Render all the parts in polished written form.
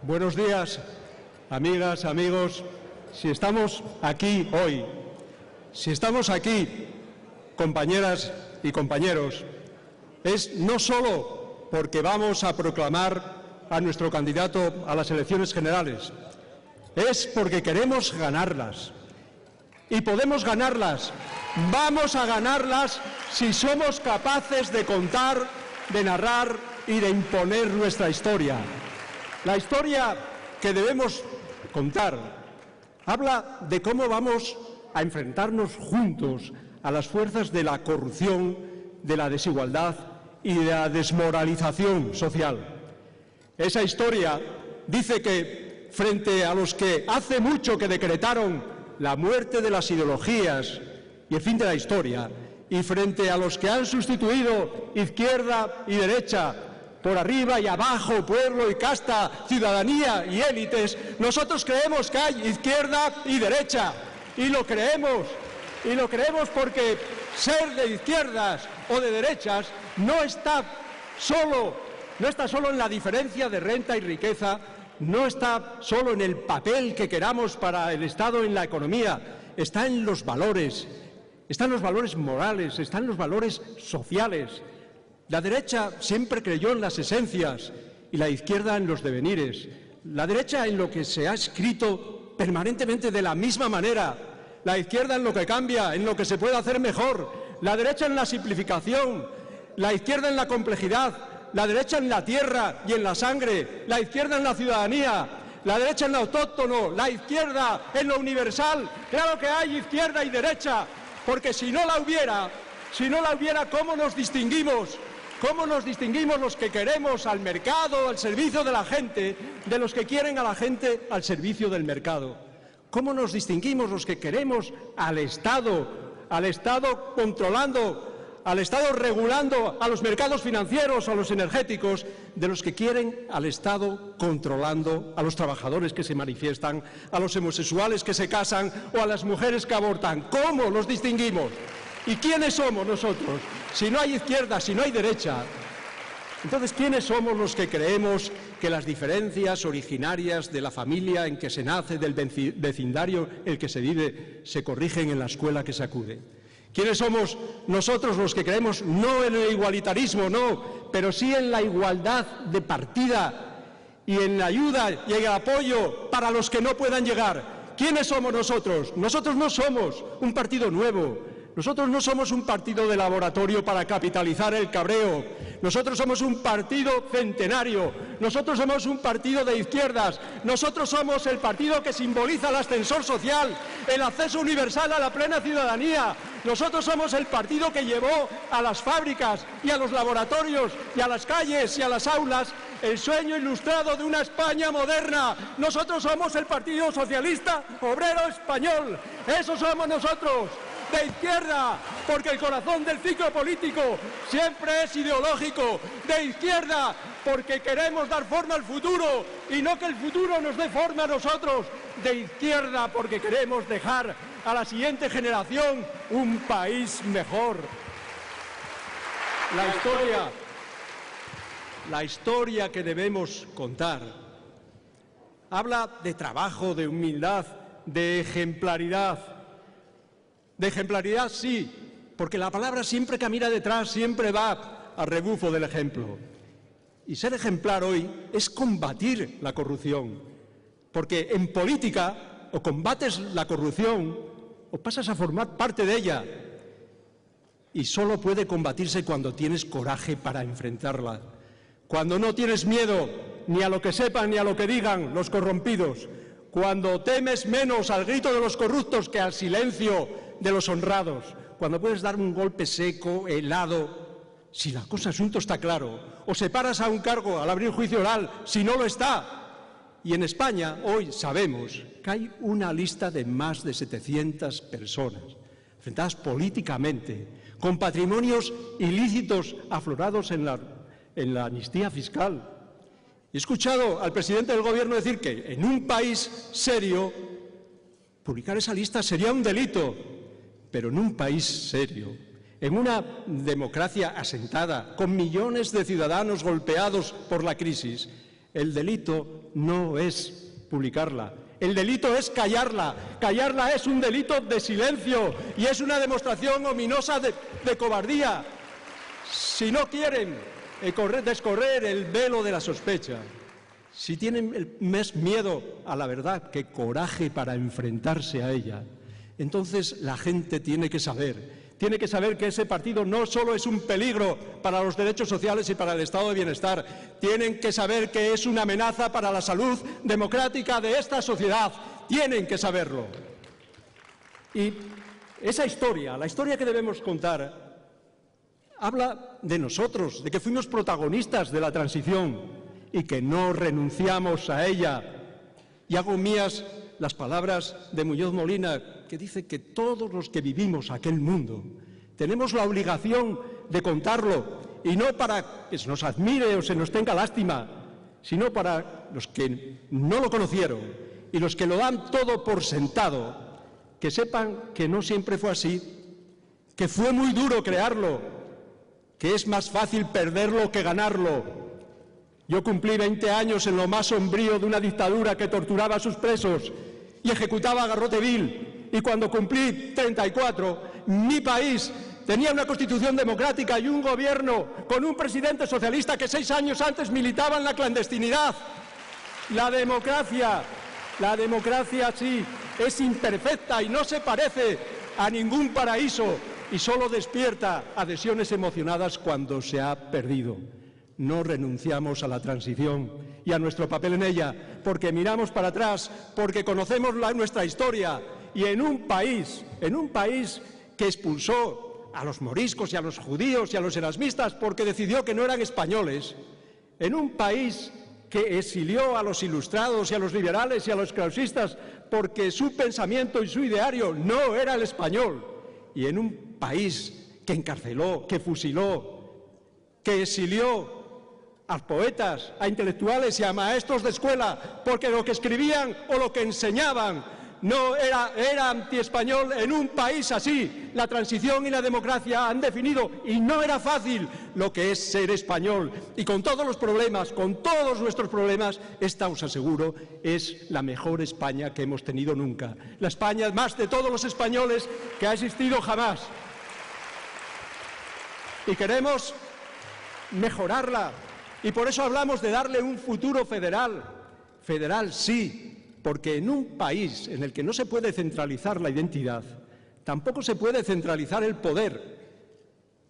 Buenos días, amigas, amigos. Si estamos aquí hoy, si estamos aquí, compañeras y compañeros, es no solo porque vamos a proclamar a nuestro candidato a las elecciones generales, es porque queremos ganarlas. Y podemos ganarlas. Vamos a ganarlas si somos capaces de contar, de narrar y de imponer nuestra historia. La historia que debemos contar habla de cómo vamos a enfrentarnos juntos a las fuerzas de la corrupción, de la desigualdad y de la desmoralización social. Esa historia dice que frente a los que hace mucho que decretaron la muerte de las ideologías y el fin de la historia, y frente a los que han sustituido izquierda y derecha por arriba y abajo, pueblo y casta, ciudadanía y élites, nosotros creemos que hay izquierda y derecha, y lo creemos porque ser de izquierdas o de derechas no está solo en la diferencia de renta y riqueza, no está solo en el papel que queramos para el Estado en la economía, está en los valores, están los valores morales, están los valores sociales. La derecha siempre creyó en las esencias y la izquierda en los devenires. La derecha en lo que se ha escrito permanentemente de la misma manera. La izquierda en lo que cambia, en lo que se puede hacer mejor. La derecha en la simplificación. La izquierda en la complejidad. La derecha en la tierra y en la sangre. La izquierda en la ciudadanía. La derecha en lo autóctono. La izquierda en lo universal. Claro que hay izquierda y derecha, porque si no la hubiera, ¿cómo nos distinguimos? ¿Cómo nos distinguimos los que queremos al mercado, al servicio de la gente, de los que quieren a la gente al servicio del mercado? ¿Cómo nos distinguimos los que queremos al Estado controlando, al Estado regulando a los mercados financieros, a los energéticos, de los que quieren al Estado controlando a los trabajadores que se manifiestan, a los homosexuales que se casan o a las mujeres que abortan? ¿Cómo los distinguimos? ¿Y quiénes somos nosotros? Si no hay izquierda, si no hay derecha, entonces ¿quiénes somos los que creemos que las diferencias originarias de la familia en que se nace, del vecindario en el que se vive, se corrigen en la escuela que se acude? ¿Quiénes somos nosotros los que creemos no en el igualitarismo, no, pero sí en la igualdad de partida y en la ayuda y en el apoyo para los que no puedan llegar? ¿Quiénes somos nosotros? Nosotros no somos un partido nuevo. Nosotros no somos un partido de laboratorio para capitalizar el cabreo. Nosotros somos un partido centenario. Nosotros somos un partido de izquierdas. Nosotros somos el partido que simboliza el ascensor social, el acceso universal a la plena ciudadanía. Nosotros somos el partido que llevó a las fábricas y a los laboratorios y a las calles y a las aulas el sueño ilustrado de una España moderna. Nosotros somos el Partido Socialista Obrero Español. Eso somos nosotros. De izquierda, porque el corazón del ciclo político siempre es ideológico. De izquierda, porque queremos dar forma al futuro y no que el futuro nos dé forma a nosotros. De izquierda, porque queremos dejar a la siguiente generación un país mejor. La historia que debemos contar habla de trabajo, de humildad, de ejemplaridad. De ejemplaridad, sí, porque la palabra siempre camina detrás, siempre va a rebufo del ejemplo. Y ser ejemplar hoy es combatir la corrupción, porque en política o combates la corrupción o pasas a formar parte de ella. Y solo puede combatirse cuando tienes coraje para enfrentarla, cuando no tienes miedo ni a lo que sepan ni a lo que digan los corrompidos, cuando temes menos al grito de los corruptos que al silencio de los honrados, cuando puedes dar un golpe seco, helado, si la cosa asunto está claro, o separas a un cargo al abrir juicio oral si no lo está. Y en España hoy sabemos que hay una lista de más de 700 personas enfrentadas políticamente, con patrimonios ilícitos aflorados en la amnistía fiscal. He escuchado al presidente del Gobierno decir que en un país serio publicar esa lista sería un delito, pero en un país serio, en una democracia asentada, con millones de ciudadanos golpeados por la crisis, El delito no es publicarla. El delito es callarla. Callarla es un delito de silencio y es una demostración ominosa de cobardía. Si no quieren descorrer el velo de la sospecha, si tienen más miedo a la verdad que coraje para enfrentarse a ella, entonces la gente tiene que saber que ese partido no solo es un peligro para los derechos sociales y para el estado de bienestar, tienen que saber que es una amenaza para la salud democrática de esta sociedad, tienen que saberlo. Y esa historia, la historia que debemos contar, habla de nosotros, de que fuimos protagonistas de la transición y que no renunciamos a ella. Y hago mías las palabras de Muñoz Molina, que dice que todos los que vivimos aquel mundo tenemos la obligación de contarlo, y no para que se nos admire o se nos tenga lástima, sino para los que no lo conocieron y los que lo dan todo por sentado, que sepan que no siempre fue así, que fue muy duro crearlo, que es más fácil perderlo que ganarlo. Yo cumplí 20 años en lo más sombrío de una dictadura que torturaba a sus presos y ejecutaba a garrote vil. Y cuando cumplí 34, mi país tenía una constitución democrática y un gobierno con un presidente socialista que 6 años antes militaba en la clandestinidad. La democracia sí, es imperfecta y no se parece a ningún paraíso y solo despierta adhesiones emocionadas cuando se ha perdido. No renunciamos a la transición y a nuestro papel en ella, porque miramos para atrás, porque conocemos nuestra historia, y en un país que expulsó a los moriscos y a los judíos y a los erasmistas porque decidió que no eran españoles, en un país que exilió a los ilustrados y a los liberales y a los clausistas porque su pensamiento y su ideario no era el español, y en un país que encarceló, que fusiló, que exilió a poetas, a intelectuales y a maestros de escuela, porque lo que escribían o lo que enseñaban no era antiespañol. En un país así, la transición y la democracia han definido, y no era fácil, lo que es ser español. Y con todos los problemas, con todos nuestros problemas, esta, os aseguro, es la mejor España que hemos tenido nunca. La España más de todos los españoles que ha existido jamás. Y queremos mejorarla. Y por eso hablamos de darle un futuro federal. Federal sí, porque en un país en el que no se puede centralizar la identidad, tampoco se puede centralizar el poder.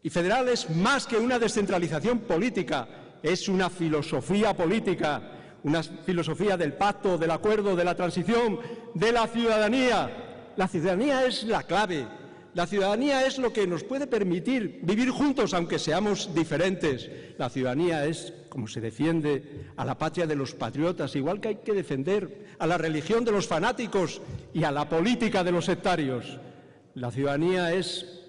Y federal es más que una descentralización política, es una filosofía política, una filosofía del pacto, del acuerdo, de la transición, de la ciudadanía. La ciudadanía es la clave. La ciudadanía es lo que nos puede permitir vivir juntos, aunque seamos diferentes. La ciudadanía es como se defiende a la patria de los patriotas, igual que hay que defender a la religión de los fanáticos y a la política de los sectarios. La ciudadanía es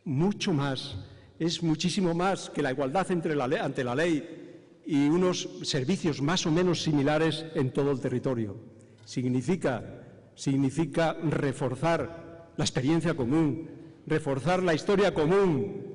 mucho más, es muchísimo más que la igualdad ante la ley y unos servicios más o menos similares en todo el territorio. Significa reforzar la experiencia común, reforzar la historia común,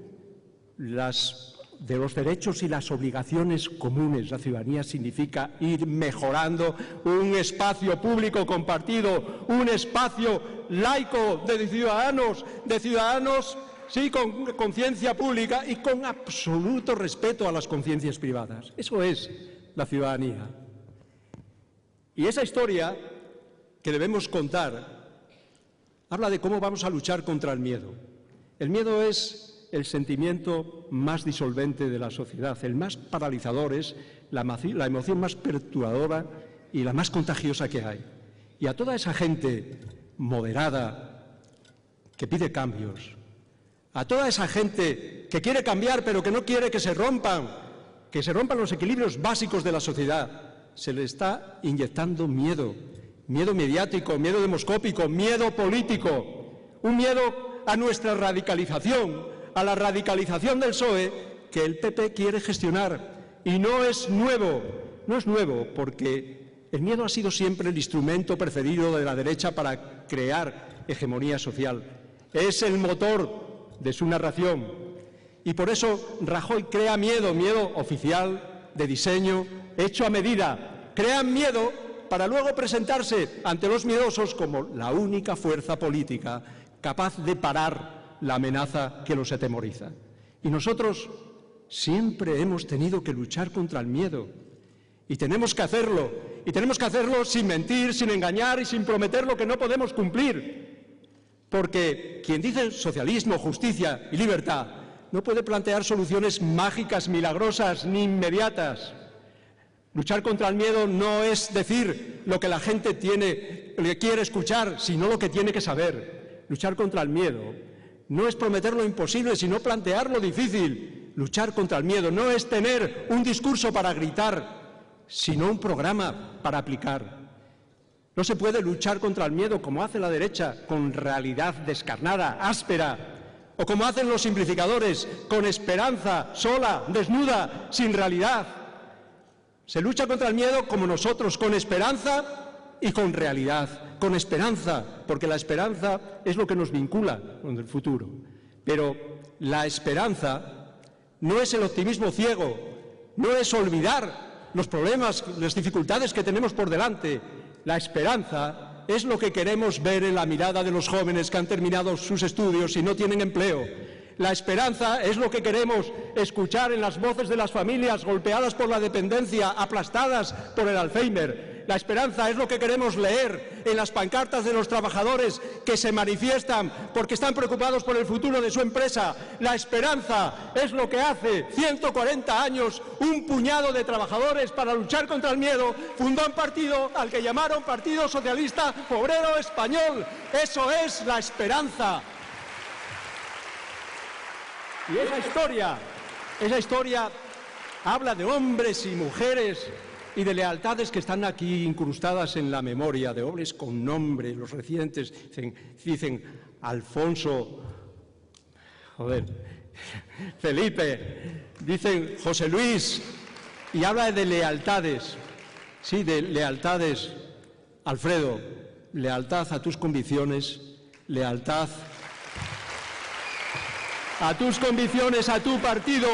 de los derechos y las obligaciones comunes. La ciudadanía significa ir mejorando un espacio público compartido, un espacio laico de ciudadanos, sí, con conciencia pública y con absoluto respeto a las conciencias privadas. Eso es la ciudadanía. Y esa historia que debemos contar habla de cómo vamos a luchar contra el miedo. El miedo es el sentimiento más disolvente de la sociedad, el más paralizador, es la emoción más perturbadora y la más contagiosa que hay. Y a toda esa gente moderada que pide cambios, a toda esa gente que quiere cambiar pero que no quiere que se rompan los equilibrios básicos de la sociedad, se le está inyectando miedo. Miedo mediático, miedo demoscópico, miedo político, un miedo a nuestra radicalización, a la radicalización del PSOE que el PP quiere gestionar. Y no es nuevo porque el miedo ha sido siempre el instrumento preferido de la derecha para crear hegemonía social. Es el motor de su narración. Y por eso Rajoy crea miedo oficial, de diseño, hecho a medida. Crean miedo para luego presentarse ante los miedosos como la única fuerza política capaz de parar la amenaza que los atemoriza. Y nosotros siempre hemos tenido que luchar contra el miedo. Y tenemos que hacerlo. Y tenemos que hacerlo sin mentir, sin engañar y sin prometer lo que no podemos cumplir. Porque quien dice socialismo, justicia y libertad no puede plantear soluciones mágicas, milagrosas ni inmediatas. Luchar contra el miedo no es decir lo que la gente quiere escuchar, sino lo que tiene que saber. Luchar contra el miedo no es prometer lo imposible, sino plantear lo difícil. Luchar contra el miedo no es tener un discurso para gritar, sino un programa para aplicar. No se puede luchar contra el miedo como hace la derecha, con realidad descarnada, áspera, o como hacen los simplificadores, con esperanza, sola, desnuda, sin realidad. Se lucha contra el miedo como nosotros, con esperanza y con realidad. Con esperanza, porque la esperanza es lo que nos vincula con el futuro. Pero la esperanza no es el optimismo ciego, no es olvidar los problemas, las dificultades que tenemos por delante. La esperanza es lo que queremos ver en la mirada de los jóvenes que han terminado sus estudios y no tienen empleo. La esperanza es lo que queremos escuchar en las voces de las familias golpeadas por la dependencia, aplastadas por el Alzheimer. La esperanza es lo que queremos leer en las pancartas de los trabajadores que se manifiestan porque están preocupados por el futuro de su empresa. La esperanza es lo que hace 140 años un puñado de trabajadores para luchar contra el miedo fundó un partido al que llamaron Partido Socialista Obrero Español. Eso es la esperanza. Y esa historia habla de hombres y mujeres y de lealtades que están aquí incrustadas en la memoria, de hombres con nombre, los recientes dicen Alfonso, Felipe, dicen José Luis, y habla de lealtades, sí, de lealtades. Alfredo, lealtad a tus convicciones, lealtad a tus convicciones, a tu partido,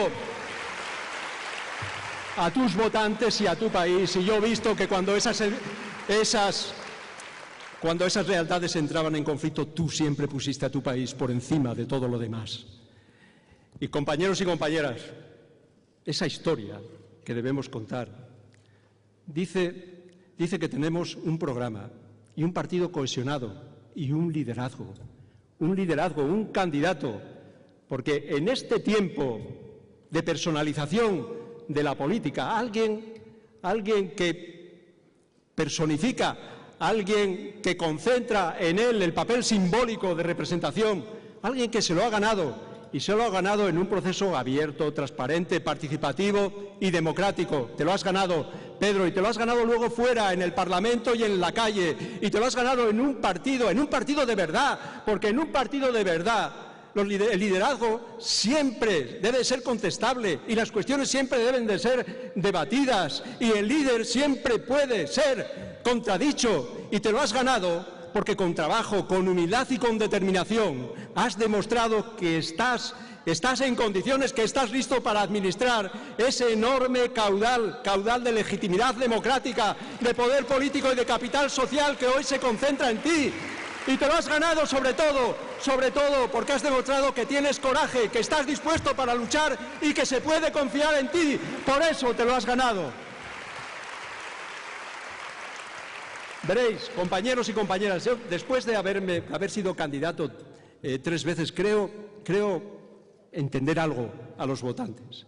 a tus votantes y a tu país. Y yo he visto que cuando esas lealtades entraban en conflicto, tú siempre pusiste a tu país por encima de todo lo demás. Y compañeros y compañeras, esa historia que debemos contar dice que tenemos un programa y un partido cohesionado y un liderazgo, un candidato. Porque en este tiempo de personalización de la política, alguien que personifica, alguien que concentra en él el papel simbólico de representación, alguien que se lo ha ganado, y se lo ha ganado en un proceso abierto, transparente, participativo y democrático. Te lo has ganado, Pedro, y te lo has ganado luego fuera, en el Parlamento y en la calle, y te lo has ganado en un partido de verdad, porque en un partido de verdad el liderazgo siempre debe ser contestable y las cuestiones siempre deben de ser debatidas y el líder siempre puede ser contradicho, y te lo has ganado porque con trabajo, con humildad y con determinación has demostrado que estás en condiciones, que estás listo para administrar ese enorme caudal de legitimidad democrática, de poder político y de capital social que hoy se concentra en ti. Y te lo has ganado sobre todo porque has demostrado que tienes coraje, que estás dispuesto para luchar y que se puede confiar en ti. Por eso te lo has ganado. Veréis, compañeros y compañeras, yo, después de haber sido candidato 3 veces, creo entender algo a los votantes.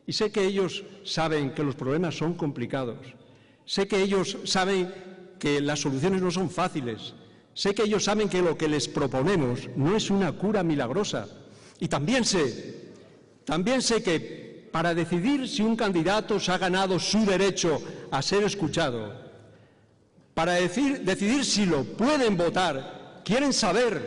Y sé que ellos saben que los problemas son complicados. Sé que ellos saben que las soluciones no son fáciles. Sé que ellos saben que lo que les proponemos no es una cura milagrosa. Y también sé que para decidir si un candidato se ha ganado su derecho a ser escuchado, para decidir si lo pueden votar, quieren saber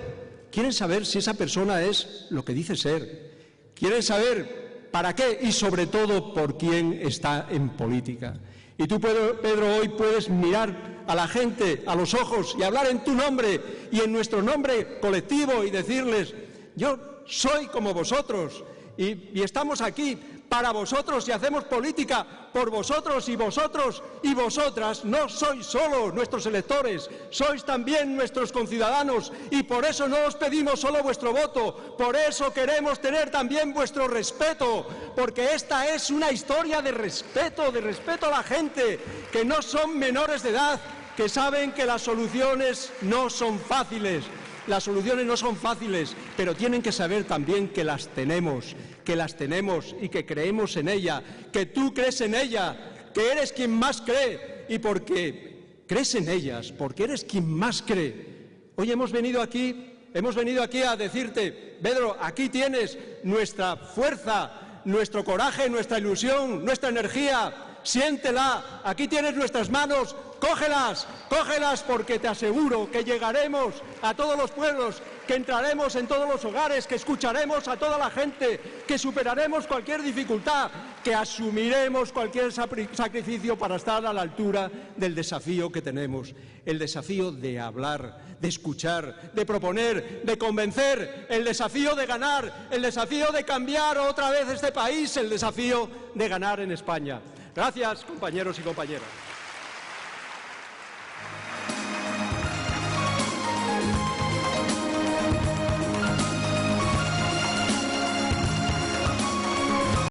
si esa persona es lo que dice ser. Quieren saber para qué y sobre todo por quién está en política. Y tú, Pedro, hoy puedes mirar a la gente a los ojos y hablar en tu nombre y en nuestro nombre colectivo y decirles: yo soy como vosotros y estamos aquí para vosotros y hacemos política por vosotros y vosotros y vosotras. No sois solo nuestros electores, sois también nuestros conciudadanos y por eso no os pedimos solo vuestro voto, por eso queremos tener también vuestro respeto, porque esta es una historia de respeto a la gente, que no son menores de edad, que saben que las soluciones no son fáciles. Las soluciones no son fáciles, pero tienen que saber también que las tenemos y que creemos en ella, que tú crees en ella, que eres quien más cree y porque crees en ellas, porque eres quien más cree. Hoy hemos venido aquí a decirte, Pedro, aquí tienes nuestra fuerza, nuestro coraje, nuestra ilusión, nuestra energía, siéntela, aquí tienes nuestras manos, cógelas, porque te aseguro que llegaremos a todos los pueblos, que entraremos en todos los hogares, que escucharemos a toda la gente, que superaremos cualquier dificultad, que asumiremos cualquier sacrificio para estar a la altura del desafío que tenemos, el desafío de hablar, de escuchar, de proponer, de convencer, el desafío de ganar, el desafío de cambiar otra vez este país, el desafío de ganar en España. Gracias, compañeros y compañeras.